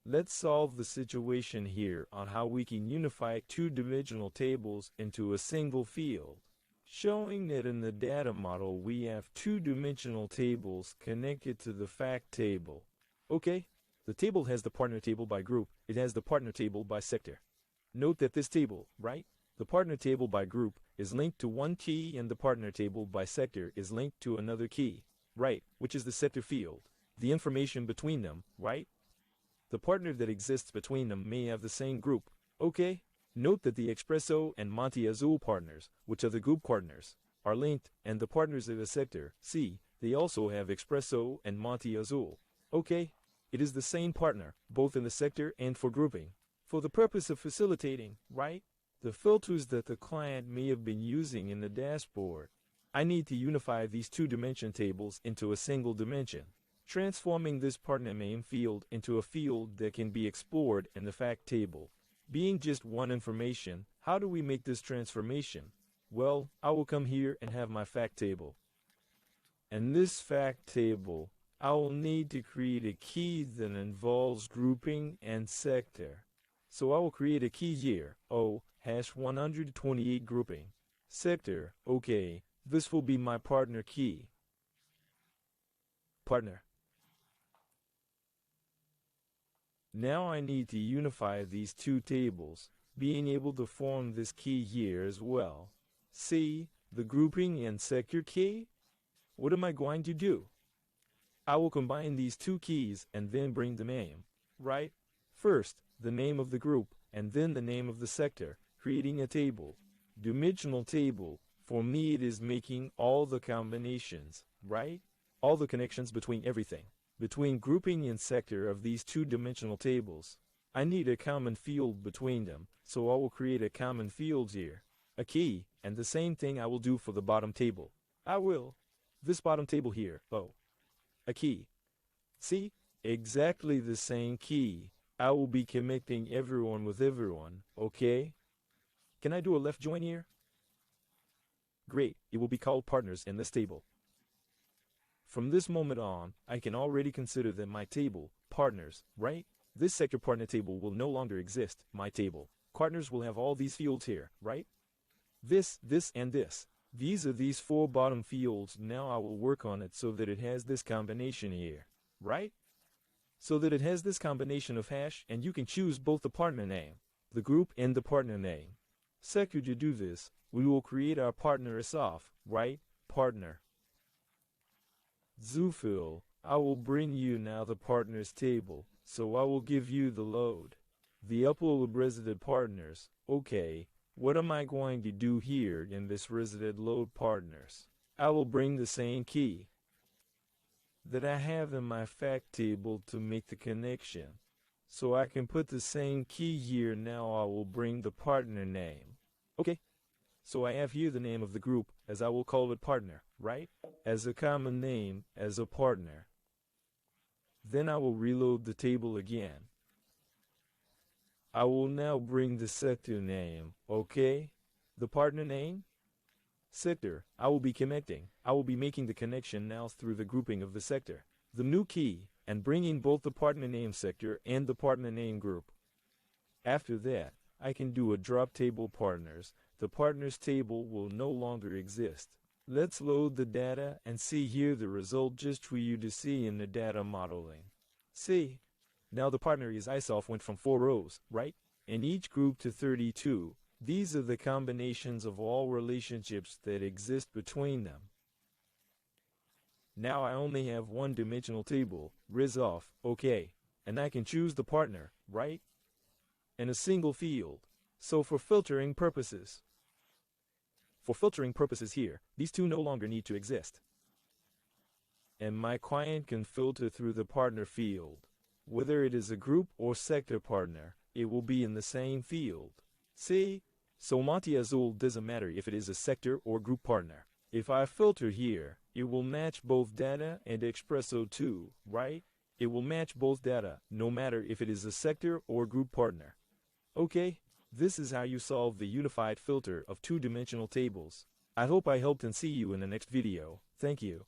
Let's solve the situation here on how we can unify two-dimensional tables into a single field, showing that in the data model we have two-dimensional tables connected to the fact table. Okay, the table has the partner table by group, it has the partner table by sector. Note that this table, right? The partner table by group is linked to one key and the partner table by sector is linked to another key, right, which is the sector field. The information between them, right? The partner that exists between them may have the same group, okay? Note that the Espresso and Monte Azul partners, which are the group partners, are linked, and the partners of the sector, see, they also have Espresso and Monte Azul, okay? It is the same partner, both in the sector and for grouping. For the purpose of facilitating, right? The filters that the client may have been using in the dashboard. I need to unify these two-dimension tables into a single dimension, transforming this partner name field into a field that can be explored in the fact table. Being just one information, how do we make this transformation? Well, I will come here and have my fact table. In this fact table, I will need to create a key that involves grouping and sector. So I will create a key here, #128 grouping. Sector, okay, this will be my partner key. Partner. Now I need to unify these two tables, being able to form this key here as well. See, the grouping and sector key? What am I going to do? I will combine these two keys and then bring the name, right? First, the name of the group, and then the name of the sector, creating a table. Dimensional table, for me it is making all the combinations, right? All the connections between everything. Between grouping and sector of these two-dimensional tables. I need a common field between them, so I will create a common field here. A key, and the same thing I will do for the bottom table. I will. This bottom table here, a key. See? Exactly the same key. I will be connecting everyone with everyone, okay? Can I do a left join here? Great, it will be called partners in this table. From this moment on, I can already consider that my table, partners, right? This sector partner table will no longer exist, my table. Partners will have all these fields here, right? This, and this. These are these four bottom fields. Now I will work on it so that it has this combination here, right? So that it has this combination of hash, and you can choose both the partner name, the group, and the partner name. Sector to do this, we will create our partner SOF, right? Partner. Zufil, I will bring you now the partners table, so I will give you the load. The upload of resident partners, okay. What am I going to do here in this resident load partners? I will bring the same key that I have in my fact table to make the connection. So I can put the same key here. Now I will bring the partner name. Okay. So I have here the name of the group, as I will call it partner, right? As a common name, as a partner. Then I will reload the table again. I will now bring the sector name, okay? The partner name? Sector, I will be connecting. I will be making the connection now through the grouping of the sector. The new key, and bringing both the partner name sector and the partner name group. After that, I can do a drop table partners. The partners table will no longer exist. Let's load the data and see here the result just for you to see in the data modeling. See? Now the partner is ISOF went from 4 rows, right? And each group to 32. These are the combinations of all relationships that exist between them. Now I only have one-dimensional table, RisOff, okay. And I can choose the partner, right? In a single field. So for filtering purposes. Here, these two no longer need to exist. And my client can filter through the partner field. Whether it is a group or sector partner, it will be in the same field. See? So Monte Azul doesn't matter if it is a sector or group partner. If I filter here, it will match both data and Espresso too, right? It will match both data, no matter if it is a sector or group partner. Okay, this is how you solve the unified filter of two-dimensional tables. I hope I helped and see you in the next video. Thank you.